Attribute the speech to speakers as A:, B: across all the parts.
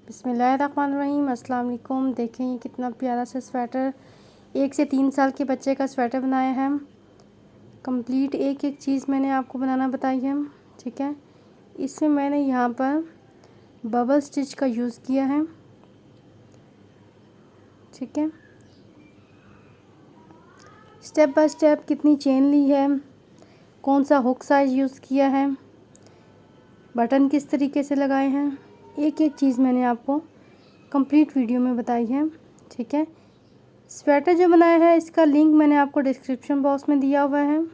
A: बिस्मिल्लाहिर्रहमानिर्रहीम। अस्सलाम वालेकुम। देखें ये कितना प्यारा सा स्वेटर 1 से 3 साल के बच्चे का स्वेटर बनाया है। कंप्लीट एक एक चीज़ मैंने आपको बनाना बताई है। ठीक है, इसमें मैंने यहाँ पर बबल स्टिच का यूज़ किया है। ठीक है, स्टेप बाय स्टेप कितनी चेन ली है, कौन सा हुक साइज़ यूज़ किया है, बटन किस तरीके से लगाए हैं, एक एक चीज़ मैंने आपको कंप्लीट वीडियो में बताई है। ठीक है, स्वेटर जो बनाया है इसका लिंक मैंने आपको डिस्क्रिप्शन बॉक्स में दिया हुआ है,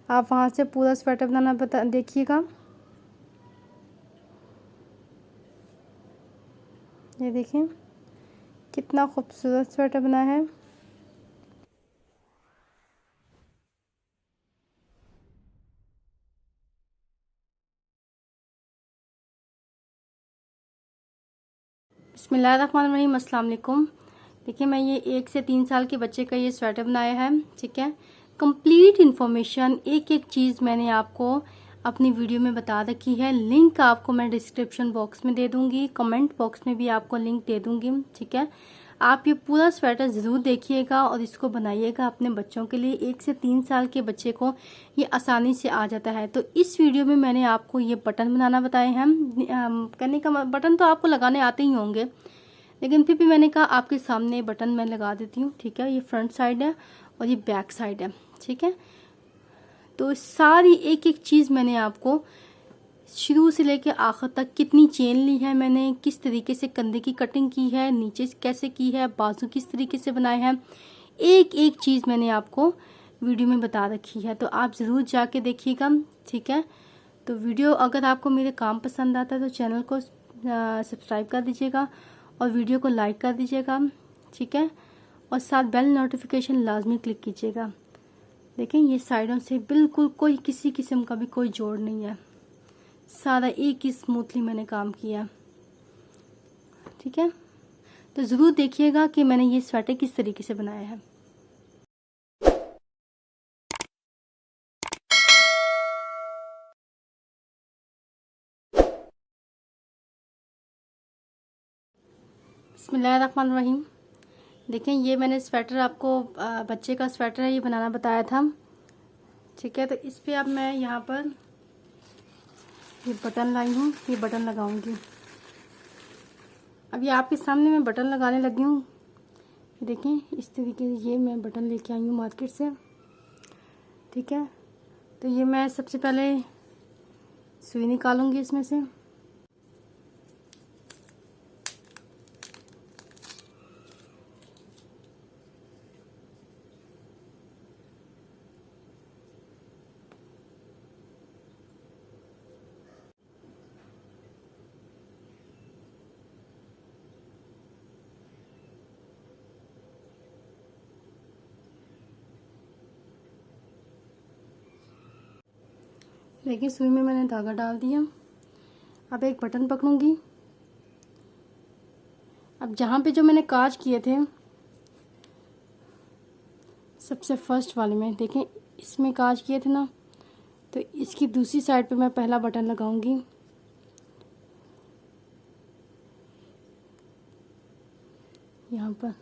A: आप वहाँ से पूरा स्वेटर बनाना देखिएगा। ये देखिए कितना खूबसूरत स्वेटर बना है। बिस्मिल्लाहिर्रहमानिर्रहीम। अस्सलाम वालेकुम। देखिए मैं ये 1 से 3 साल के बच्चे का ये स्वेटर बनाया है। ठीक है, कंप्लीट इन्फॉर्मेशन एक एक चीज़ मैंने आपको अपनी वीडियो में बता रखी है। लिंक आपको मैं डिस्क्रिप्शन बॉक्स में दे दूंगी, कमेंट बॉक्स में भी आपको लिंक दे दूंगी। ठीक है, आप ये पूरा स्वेटर ज़रूर देखिएगा और इसको बनाइएगा अपने बच्चों के लिए। 1 से 3 साल के बच्चे को ये आसानी से आ जाता है। तो इस वीडियो में मैंने आपको ये बटन बनाना बताए हैं। कहने का बटन तो आपको लगाने आते ही होंगे, लेकिन फिर भी मैंने कहा आपके सामने बटन मैं लगा देती हूँ। ठीक है, ये फ्रंट साइड है और ये बैक साइड है। ठीक है, तो सारी एक एक चीज़ मैंने आपको शुरू से लेकर आखिर तक, कितनी चेन ली है मैंने, किस तरीके से कंधे की कटिंग की है, नीचे कैसे की है, बाजू किस तरीके से बनाए हैं, एक एक चीज़ मैंने आपको वीडियो में बता रखी है। तो आप ज़रूर जाके देखिएगा। ठीक है, तो वीडियो अगर आपको मेरे काम पसंद आता है तो चैनल को सब्सक्राइब कर दीजिएगा और वीडियो को लाइक कर दीजिएगा। ठीक है, और साथ बेल नोटिफिकेशन लाजमी क्लिक कीजिएगा। देखें ये साइडों से बिल्कुल कोई किसी किस्म का भी कोई जोड़ नहीं है, सारा एक ही स्मूथली मैंने काम किया। ठीक है, तो ज़रूर देखिएगा कि मैंने ये स्वेटर किस तरीके से बनाया है। बिस्मिल्लाहिर्रहमानिर्रहीम। देखें ये मैंने स्वेटर आपको बच्चे का स्वेटर है, ये बनाना बताया था। ठीक है, तो इस पे अब मैं यहाँ पर ये बटन लाई हूँ, ये बटन लगाऊंगी। अब ये आपके सामने मैं बटन लगाने लगी हूँ। देखें इस तरीके से ये मैं बटन लेके आई हूँ मार्केट से। ठीक है, तो ये मैं सबसे पहले सुई निकालूंगी इसमें से। देखिए सुई में मैंने धागा डाल दिया। अब एक बटन पकड़ूंगी। अब जहाँ पे जो मैंने काज किए थे सबसे फर्स्ट वाले में, देखें इसमें काज किए थे ना, तो इसकी दूसरी साइड पे मैं पहला बटन लगाऊंगी। यहाँ पर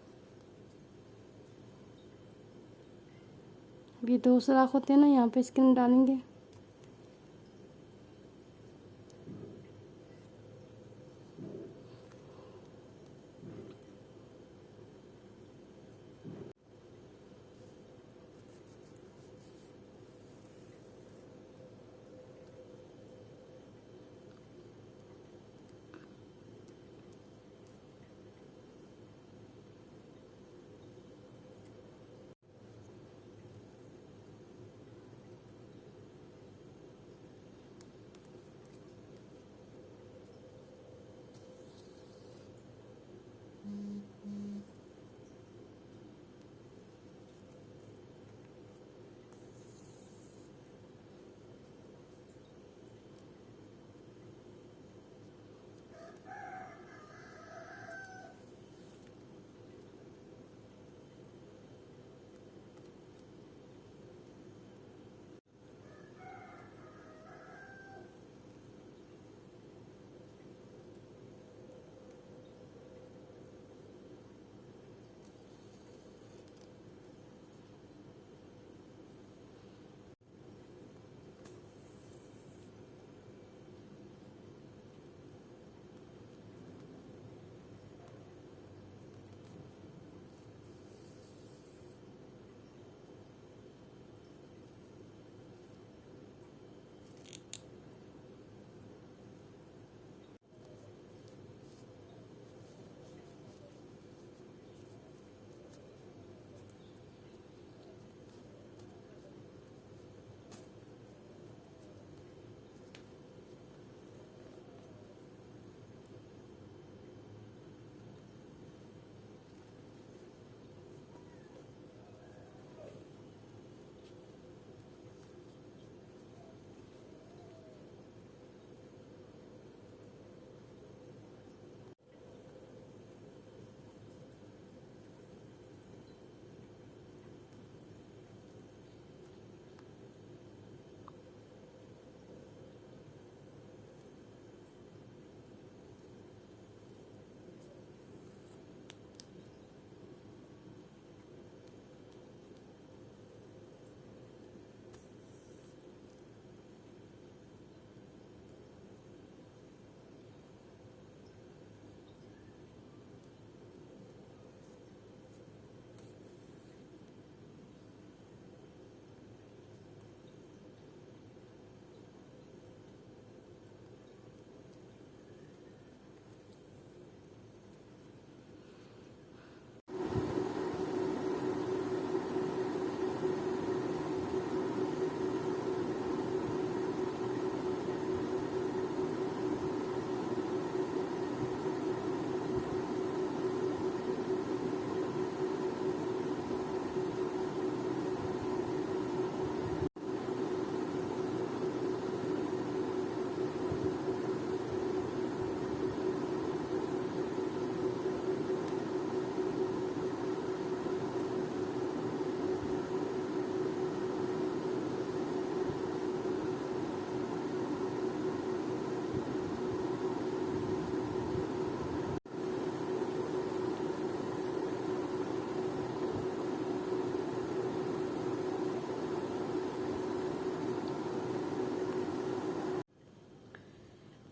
A: ये 2 सुराख होते हैं ना, यहाँ पे स्किन डालेंगे।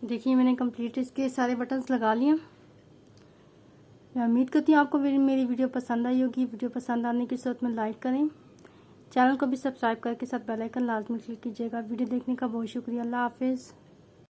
A: देखिए मैंने कंप्लीट इसके सारे बटन्स लगा लिए। मैं उम्मीद करती हूँ आपको मेरी वीडियो पसंद आई होगी। वीडियो पसंद आने की सूरत में लाइक करें, चैनल को भी सब्सक्राइब करके साथ बेल आइकन लाजमी क्लिक कीजिएगा। वीडियो देखने का बहुत शुक्रिया। अल्लाह हाफिज़।